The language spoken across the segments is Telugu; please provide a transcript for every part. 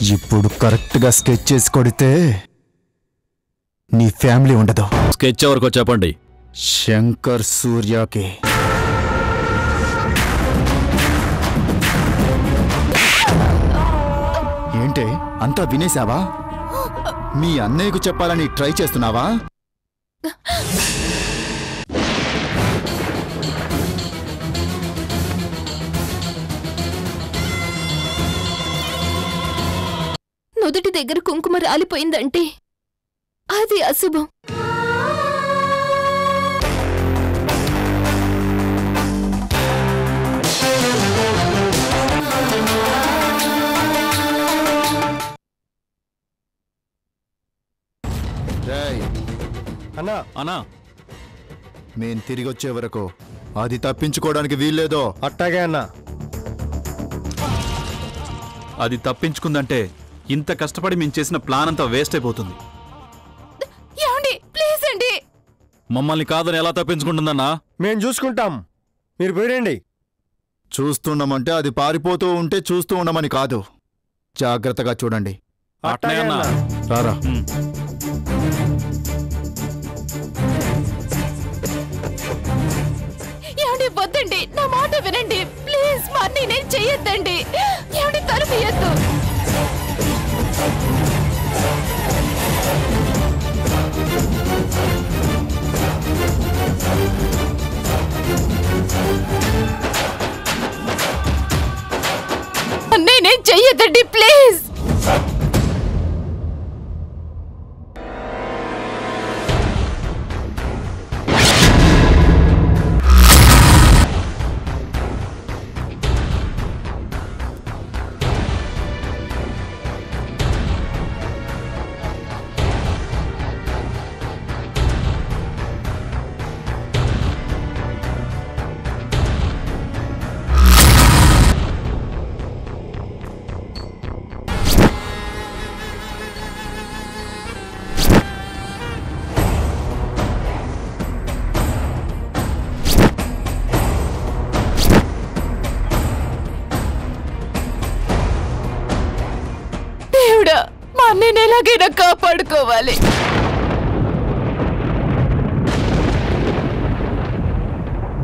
ఇప్పుడు కరెక్ట్గా స్కెచ్ చేసి కొడితే నీ ఫ్యామిలీ ఉండదు. స్కెచ్ ఎవరికో చెప్పండి. శంకర్ సూర్యకి. ఏంటే అంతా వినేశావా? మీ అన్నయ్యకు చెప్పాలని ట్రై చేస్తున్నావా? నుదుటి దగ్గర కుంకుమ రాలిపోయిందంటే అది అశుభం. అన్నా అన్నా, మేం తిరిగి వచ్చే వరకు అది తప్పించుకోవడానికి వీల్లేదో. అట్టాగే అన్నా. అది తప్పించుకుందంటే ఇంత కష్టపడి మేము చేసిన ప్లాన్ అంతా వేస్ట్ అయిపోతుంది. ప్లీజ్ అండి, మమ్మల్ని కాదని ఎలా తప్పించుకుంటుందన్నా? మేము చూసుకుంటాం, మీరు పోయిరండి. చూస్తున్నామంటే అది పారిపోతూ ఉంటే చూస్తూ ఉండమని కాదు, జాగ్రత్తగా చూడండి. అట్నే అన్నా. రారా. వద్దండి, నా మాట వినండి ప్లీజ్. మరి నేను చెయ్యొద్దండి. ఏమండి తరుమియద్దు. నేనేం చెయ్యొద్దండి ప్లీజ్. నేను ఎలాగైనా కాపాడుకోవాలి.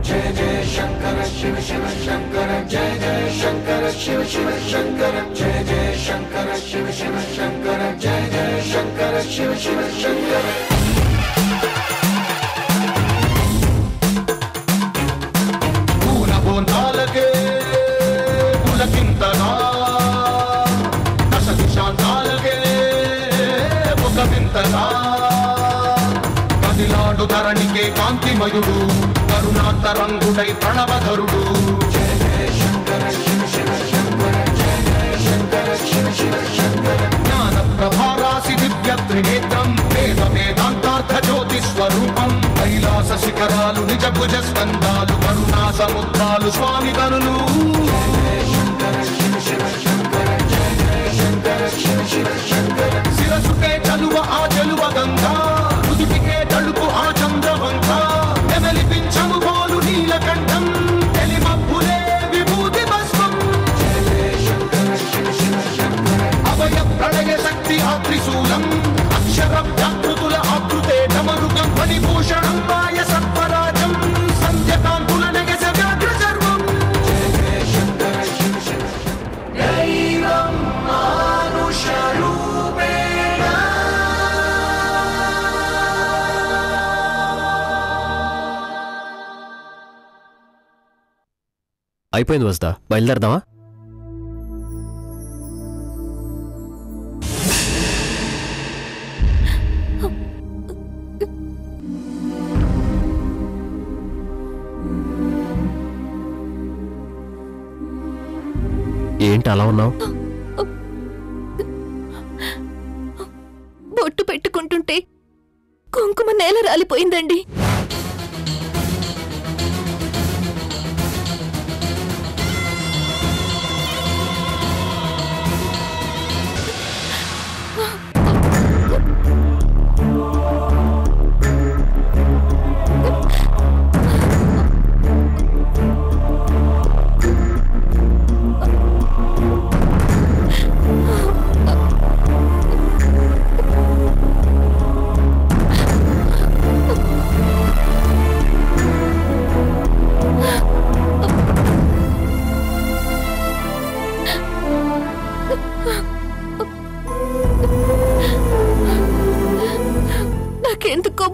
జయ జయ శంకర శివ శివ శంకర జయ జయ శంకర శివ శివ శంకర జయ జయ శంకర శివ శివ శంకర జయ జయ శంకర శివ శివ శంకర. పూనబోందాలకే పులకింతగా దశ దిశాంతాలకే ఒక వింతగా కదిలాడు ధరణికే కాంతిమయుడు కరుణాంతరంగుడై ప్రణవధరుడు. జయ జయ శంకర శివ శివ శంకర జయ జయ శంకర శివ శివ శంకర. జ్ఞాన ప్రభారాసి దివ్య త్రినేత్రం వేద వేదాంతార్థ జ్యోతి స్వరూపం కైలాస శిఖరాలు నిజ భుజ స్కందాలు కరుణా సముద్రాలు స్వామి కరులు. జయ జయ శంకర శివ శివ శంకర జయ జయ శంకర శివ శివ శంకర. శిరసుకే చలువ ఆ చలువ గంగా రుదుటికే తలుపు ఆ చంద్రవంక ఎమలిపించము బోలు నీలకంఠం తెలిమబ్బులే విభూతి భస్మం. జయ జయ శంకర శివ శివ శంకర. అభయ ప్రళయ శక్తి ఆత్రిశూలం అక్షర జాగృతుల ఆకృతే డమరుగం ఫణిభూషణం మాయ సత్వరాజం సంధ్యకాంతుల నగస వ్యాఘ్ర సర్వం. జయ జయ శంకర శివ శివ. దైవం మానుష రూపేణ అయిపోయింది వస్తా, బయలుదేరదామా? ఏంటి అలా ఉన్నావు? బొట్టు పెట్టుకుంటుంటే కుంకుమ నేల రాలిపోయిందండి.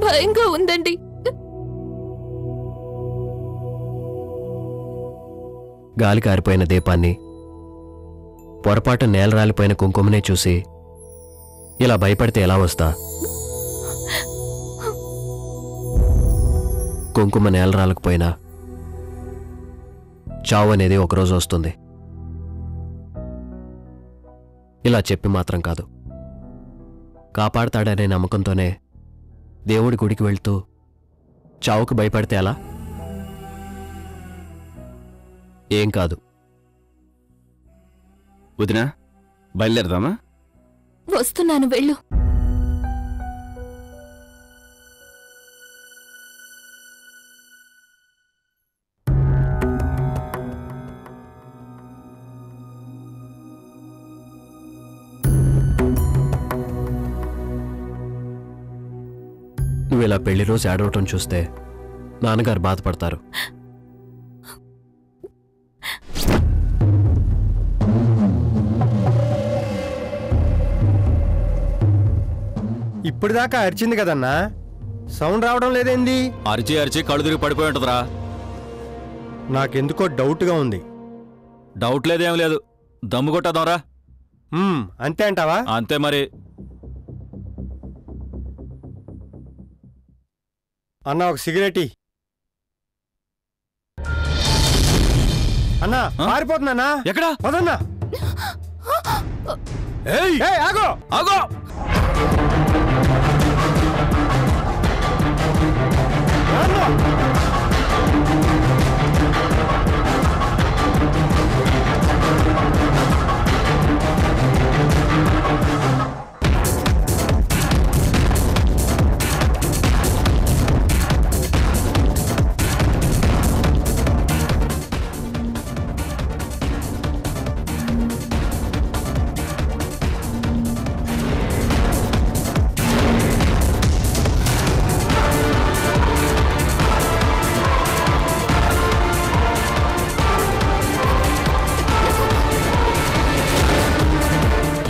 భయంగా ఉందండి. గాలి కారిపోయిన దీపాన్ని, పొరపాటు నేల రాలిపోయిన కుంకుమనే చూసి ఇలా భయపడితే ఎలా వస్తా? కుంకుమ నేల రాలకపోయినా చావు అనేది ఒకరోజు వస్తుంది. ఇలా చెప్పి మాత్రం కాదు, కాపాడతాడనే నమ్మకంతోనే దేవుడి గుడికి వెళ్తూ చావుకు భయపడితే ఎలా? ఏం కాదు. వదినా, బయలుదేరదామా? వస్తున్నాను, వెళ్ళు. నువ్వు ఇలా పెళ్లి రోజు ఏడవటం చూస్తే నాన్నగారు బాధపడతారు. ఇప్పటిదాకా అరిచింది కదన్నా, సౌండ్ రావడం లేదేంది? అరిచి అరిచి కళ్ళు తిరిగి పడిపోయి ఉంటుందిరా. నాకెందుకో డౌట్గా ఉంది. డౌట్ లేదేం లేదు, దమ్ము కొట్టేద్దాంరా. అంతే అంటావా? అంతే మరి. అన్నా ఒక సిగరెట్ ఇయ్యి. అన్నా పారిపోతున్నా. ఎక్కడా? పదన్నా. ఏయ్, ఆగో ఆగో!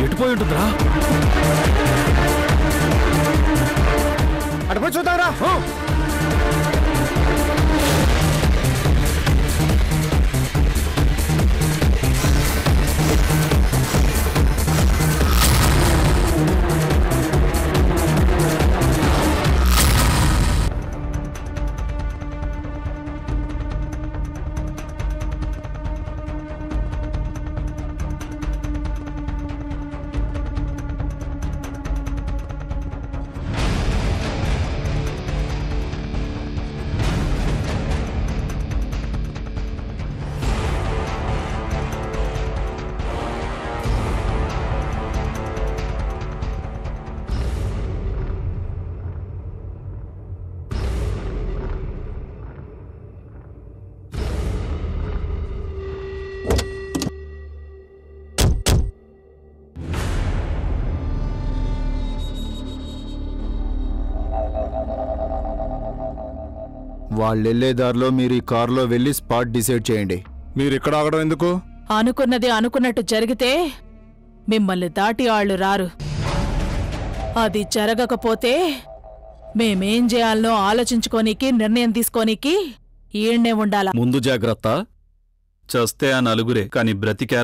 ఎటుపోయి ఉంటుందిరా? అటుపోయి చూద్దాంరా. వాళ్ళెళ్లే దారిలో మీరు ఈ కారులో వెళ్ళి స్పాట్ డిసైడ్ చేయండి. మీరు ఇక్కడ ఆగడం ఎందుకు? అనుకున్నది అనుకున్నట్టు జరిగితే మిమ్మల్ని దాటి ఆళ్లు రారు. అది జరగకపోతే మేమేం చేయాలనో ఆలోచించుకోనీకి, నిర్ణయం తీసుకోనీకి ఈడ్నే ఉండాల. ముందు జాగ్రత్త. చస్తే ఆ నలుగురే, కాని బ్రతికా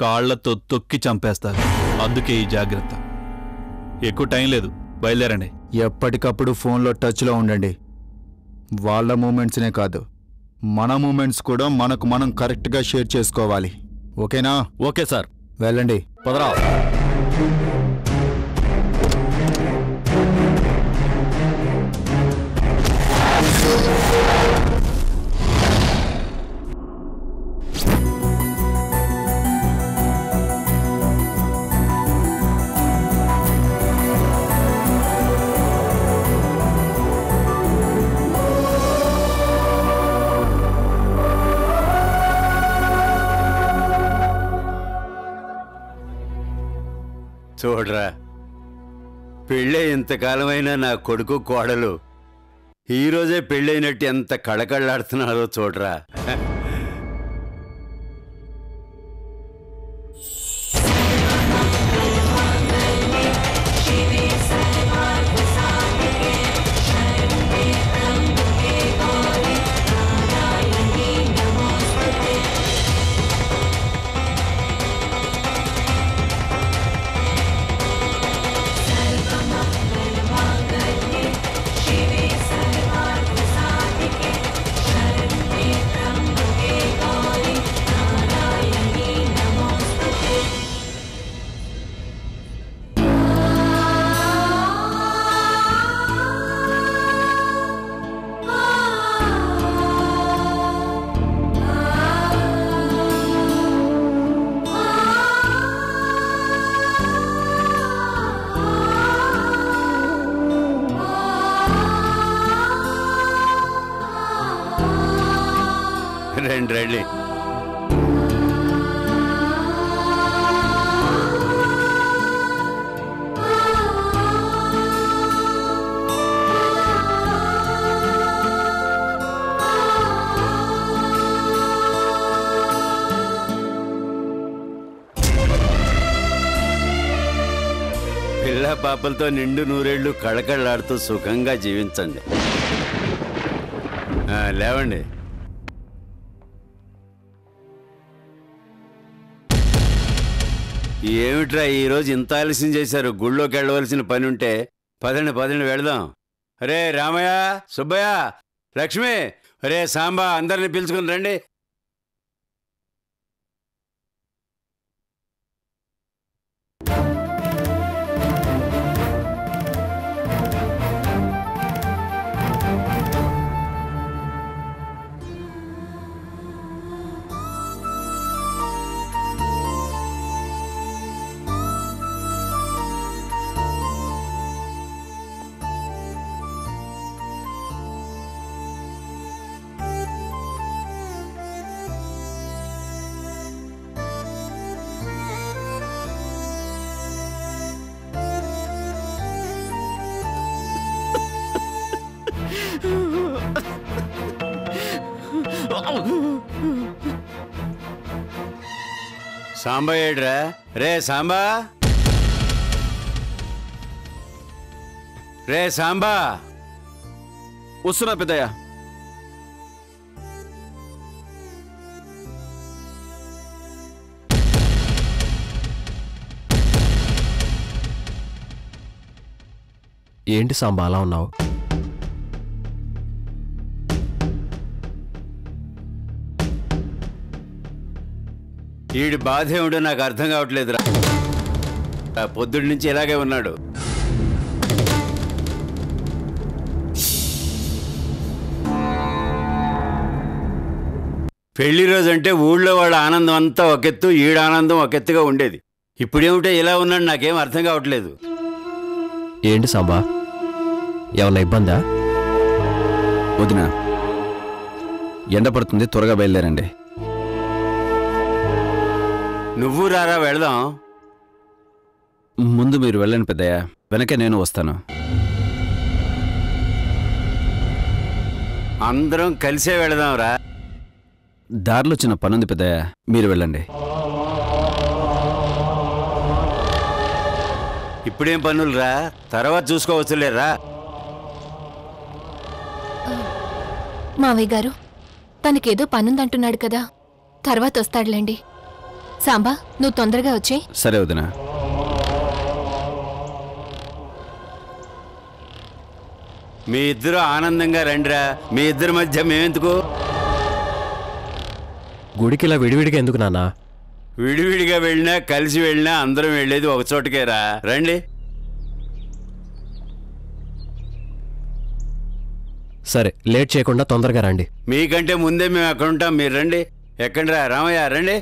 కాళ్లతో తొక్కి చంపేస్తారు. అందుకే ఈ జాగ్రత్త. ఎక్కువ టైం లేదు, బయలుదేరండి. ఎప్పటికప్పుడు ఫోన్లో టచ్లో ఉండండి. వాళ్ళ మూమెంట్స్నే కాదు, మన మూమెంట్స్ కూడా మనకు మనం కరెక్ట్గా షేర్ చేసుకోవాలి. ఓకేనా? Okay sir. వెళ్ళండి. పదరా. చూడరా, పెళ్ళే ఇంతకాలమైనా నా కొడుకు కోడలు ఈరోజే పెళ్ళైనట్టు ఎంత కళకళలాడుతున్నారో చూడరా. పిల్లా పాపలతో నిండు నూరేళ్లు కళకళలాడుతూ సుఖంగా జీవించండి. లేవండి. ఏమిట్రా ఈరోజు ఇంత ఆలస్యం చేశారు? గుళ్ళోకి వెళ్ళవలసిన పని ఉంటే పదండి పదండి వెళదాం. అరే రామయ్య, సుబ్బయ్య, లక్ష్మి, అరే సాంబా, అందరిని పిలుచుకుని రండి. సాంబా ఏడ్రా? రే సాంబా, రే సాంబా. వస్తున్నా పెద్దయ్య. ఏంటి సాంబా అలా ఉన్నావు? ఈడి బాధ ఏమిటో నాకు అర్థం కావట్లేదురా. పొద్దుడి నుంచి ఇలాగే ఉన్నాడు. పెళ్లి రోజు అంటే ఊళ్ళో వాళ్ళ ఆనందం అంతా ఒకెత్తు, ఈడ ఆనందం ఒకెత్తుగా ఉండేది. ఇప్పుడేమిటో ఇలా ఉన్నాడు, నాకేం అర్థం కావట్లేదు. ఏంటి సాంబా, ఏమన్నా ఇబ్బందా? వదినా, ఎండ పడుతుంది, త్వరగా బయలుదేరండి. నువ్వు రారా వెళదాం. ముందు మీరు వెళ్ళండి పెద్దయ్య, వెనకే నేను వస్తాను. అందరం కలిసే వెళదాం రా. దారిలో చిన్న పనుంది పెద్దయ్య, మీరు వెళ్ళండి. ఇప్పుడేం పనులు రా, తర్వాత చూసుకోవచ్చులేరా. మావయ్య గారు, తనకేదో పనుందంటున్నాడు కదా, తర్వాత వస్తాడులేండి. సాంబా, నువ్వు తొందరగా వచ్చే. సరే వదినా. మీ ఇద్దరు ఆనందంగా రండిరా. మీ ఇద్దరి మధ్య మేమెందుకు? గుడికి ఇలా విడివిడిగా ఎందుకు నాన్నా? విడివిడిగా వెళ్ళినా కలిసి వెళ్ళినా అందరం వెళ్ళేది ఒక చోటుకే రా. రండి. సరే, లేట్ చేయకుండా తొందరగా రండి. మీకంటే ముందే మేము అక్కడ ఉంటాం, మీరు రండి. ఎక్కండి రా రామయ్య, రండి.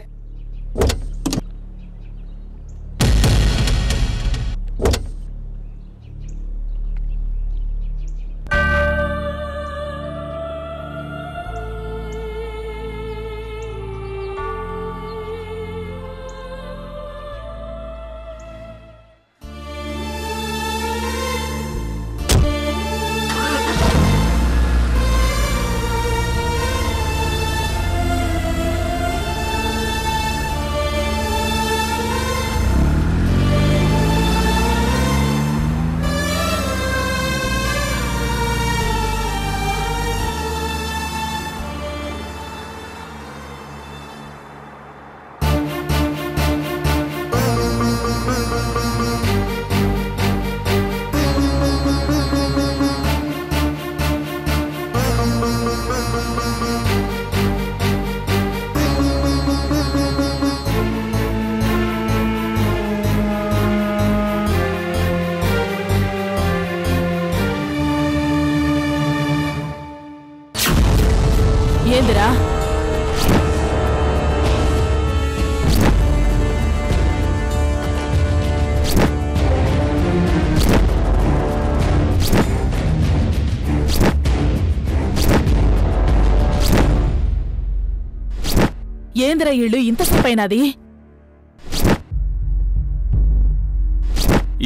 ఏందిరా? ఏందిరా ఇళ్ళు ఇంతసేపైనది?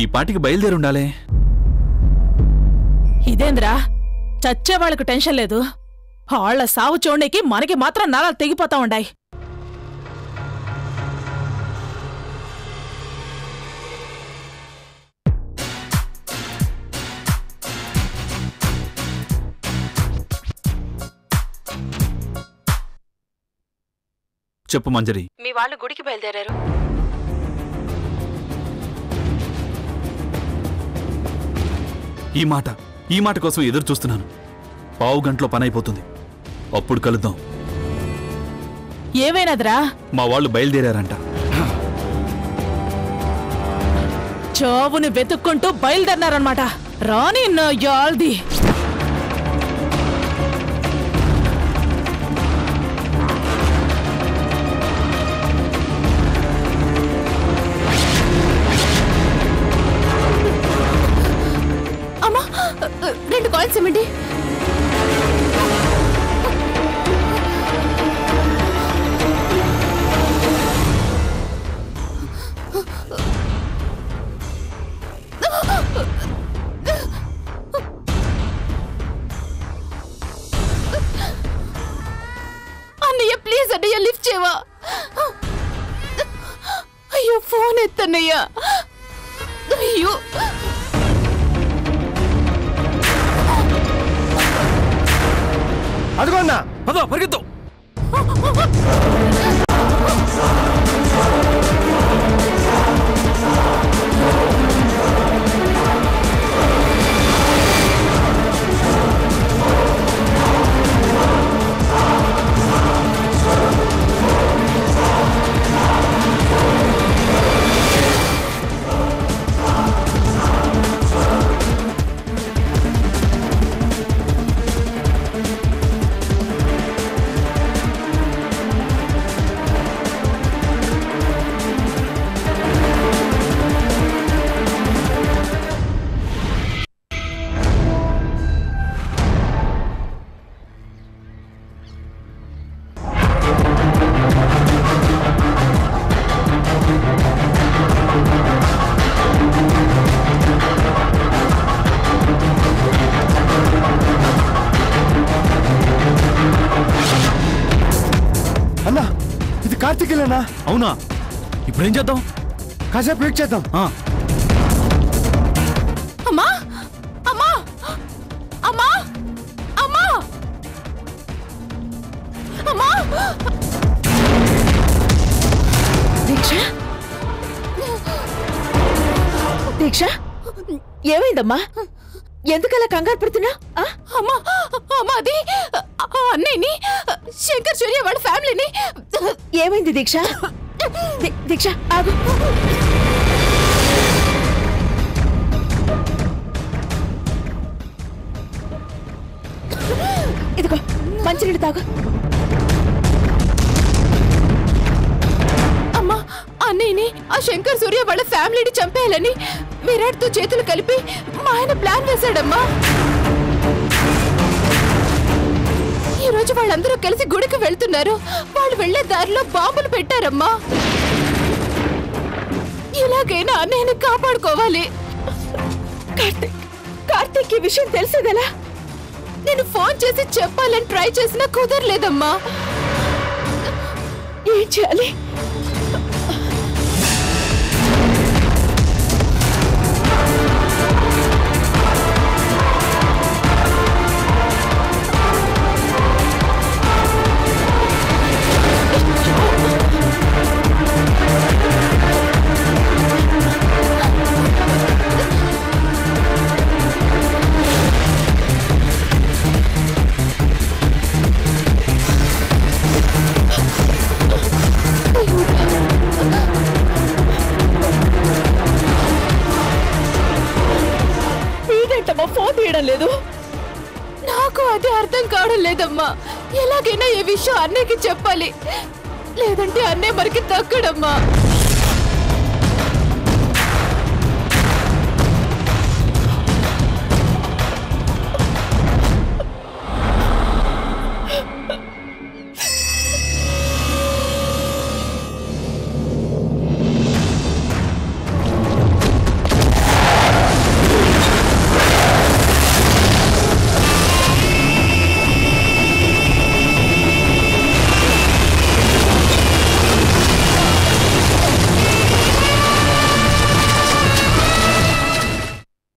ఈ పాటికి బయలుదేరుండాలే. ఇదేంద్రా, చచ్చే వాళ్ళకు టెన్షన్ లేదు, వాళ్ళ సావు చూడడానికి మనకి మాత్రం నరాలు తెగిపోతా ఉండాయి. చెప్పు మంజరి. మీ వాళ్ళు గుడికి బయలుదేరారు. ఈ మాట కోసం ఎదురు చూస్తున్నాను. పావు గంటలో పని అయిపోతుంది. అప్పుడు కలుద్దాం. ఏమైనదిరా? మా వాళ్ళు బయలుదేరారంట. చావుని వెతుక్కుంటూ బయలుదేరినారనమాట. రాని నా యాల్ది. అమ్మా 2 కాల్స్ ఇవ్వండి. అన్నయ్య ప్లీజ్ అన్నయ్య లిఫ్ట్ చేయవా? అయ్యో ఫోన్ ఎత్తన్నయ్య. అయ్యో అదిగోన్నా పద పరిగెత్తు. అన్నా ఇది కార్తీకేనా? అవునా? ఇప్పుడేం చేద్దాం? కాసేపు వెయిట్ చేద్దాం. అమ్మా అమ్మా అమ్మా అమ్మా అమ్మా. దీక్ష ఏమైందమ్మా? ఎందుకలా కంగారు పడుతున్నా? అమ్మా అమ్మా అది అన్నయ్యని శంకర్ సూర్య వాళ్ళ ఫ్యామిలీని. ఏమైంది దీక్ష? దీక్ష ఆగు. ఇదిగో మంచినీళ్ళు తాగు. అమ్మా అన్నయ్యని ఆ శంకర్ సూర్య వాళ్ళ ఫ్యామిలీని చంపేయాలని విరాట్తో చేతులు కలిపి మా ఆయన ప్లాన్ వేశాడమ్మా. ఈ రోజు వాళ్ళందరూ కలిసి గుడికి వెళ్తున్నారు. వాళ్ళు వెళ్లే దారిలో బాంబులు పెట్టారమ్మా. ఎలాగైనా అన్నయ్యని కాపాడుకోవాలి. కార్తీక్ ఈ విషయం తెలిసేదెలా? నేను ఫోన్ చేసి చెప్పాలని ట్రై చేసినా కుదరలేదమ్మా. ఏం చేయాలి? ఫోన్ తీయడం లేదు. నాకు అది అర్థం కావడం లేదమ్మా. ఎలాగైనా ఈ విషయం అన్నయ్యకి చెప్పాలి, లేదంటే అన్నయ్య మనకి దక్కడమ్మా.